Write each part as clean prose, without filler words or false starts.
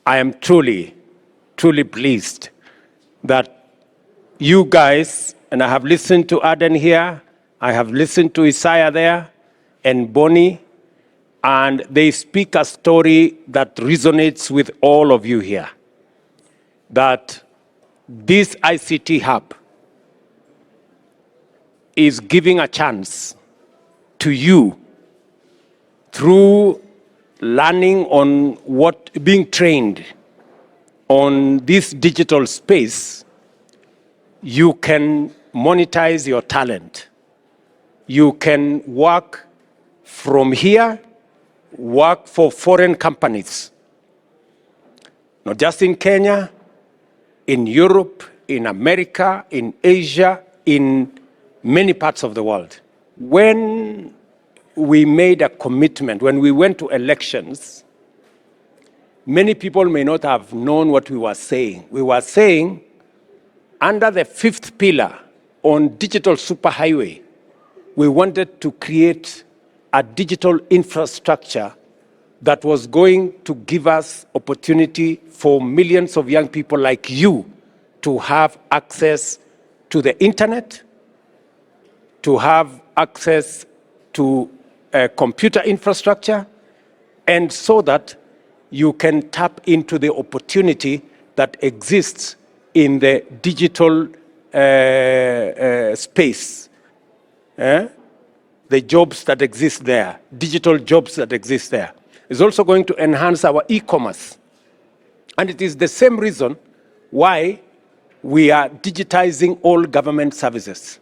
I am truly, truly pleased that you guys, and I have listened to Aden here, I have listened to Isaiah there, and Bonnie, and they speak a story that resonates with all of you here. That this ICT hub is giving a chance to you through learning on being trained on this digital space. You can monetize your talent. You can work from here, work for foreign companies, not just in Kenya, in Europe, in America, in Asia, in many parts of the world. When we made a commitment, when we went to elections, many people may not have known what we were saying. We were saying, under the fifth pillar on digital superhighway, we wanted to create a digital infrastructure that was going to give us opportunity for millions of young people like you to have access to the internet, to have access to computer infrastructure, and so that you can tap into the opportunity that exists in the digital space. The jobs that exist there, digital jobs that exist there. It's also going to enhance our e-commerce. And it is the same reason why we are digitizing all government services.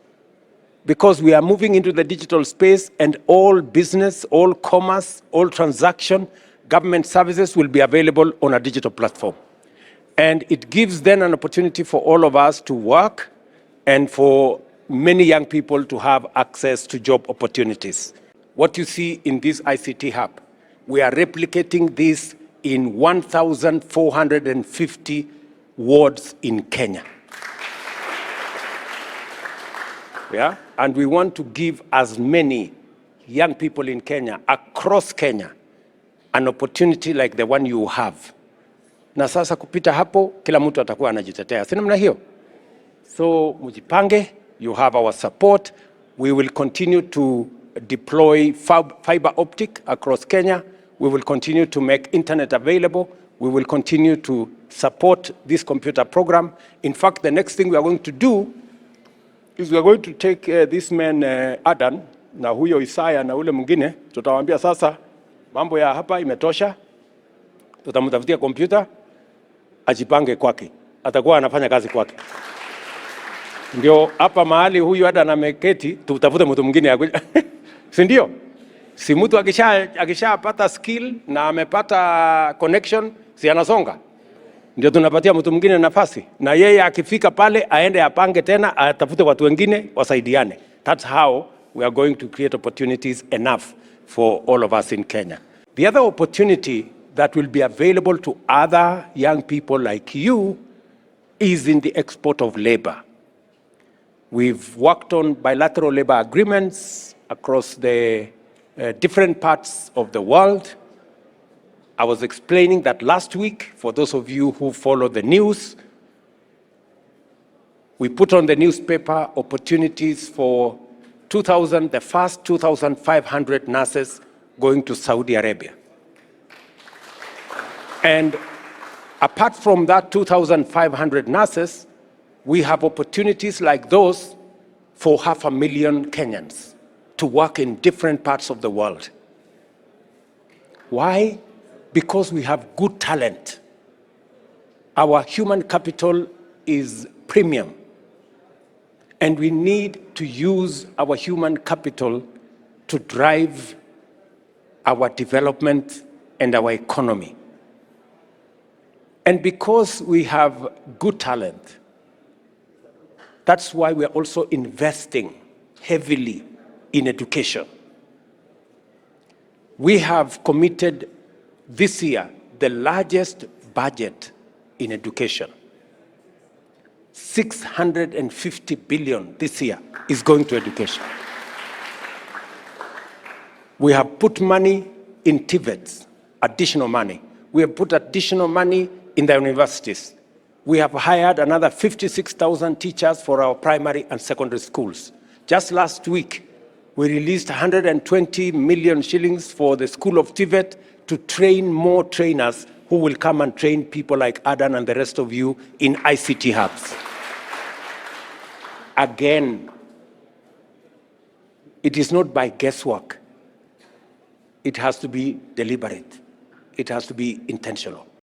Because we are moving into the digital space, and all business, all commerce, all transaction, government services will be available on a digital platform. And it gives then an opportunity for all of us to work and for many young people to have access to job opportunities. What you see in this ICT hub, we are replicating this in 1,450 wards in Kenya. Yeah? And we want to give as many young people in Kenya, across Kenya, an opportunity like the one you have. Na sasa kupita hapo, kila mtu atakuwa anajitetea. Si namna hiyo? So mujipange, you have our support. We will continue to deploy fiber optic across Kenya. We will continue to make internet available. We will continue to support this computer program. In fact, the next thing we are going to do is we are going to take this man Adan na huyo Isaiah na ule mwingine, tutawaambia sasa mambo ya hapa imetosha, tutamtafutia kompyuta ajipange kwake, atakuwa anafanya kazi kwake. Ndio hapa mahali huyu Adan ameketi, tutafute mtu mwingine si ndio? Si mtu akishapata skill na amepata connection, si anasonga. Ndio tunapatia mtu mwingine nafasi, na yeye akifika pale aende apange tena, atafute watu wengine wasaidiane. That's how we are going to create opportunities enough for all of us in Kenya. The other opportunity that will be available to other young people like you is in the export of labor. We've worked on bilateral labor agreements across the different parts of the world. I was explaining that last week, for those of you who follow the news, we put on the newspaper opportunities for the first 2,500 nurses going to Saudi Arabia. And apart from that 2,500 nurses, we have opportunities like those for 500,000 Kenyans to work in different parts of the world. Why? Because we have good talent. Our human capital is premium. And we need to use our human capital to drive our development and our economy. And because we have good talent, that's why we're also investing heavily in education. We have committed this year the largest budget in education. 650 billion this year is going to education. We have put money in TVETs, additional money. We have put additional money in the universities. We have hired another 56,000 teachers for our primary and secondary schools. Just last week, we released 120 million shillings for the School of TVET to train more trainers who will come and train people like Adan and the rest of you in ICT hubs. Again, it is not by guesswork. It has to be deliberate. It has to be intentional.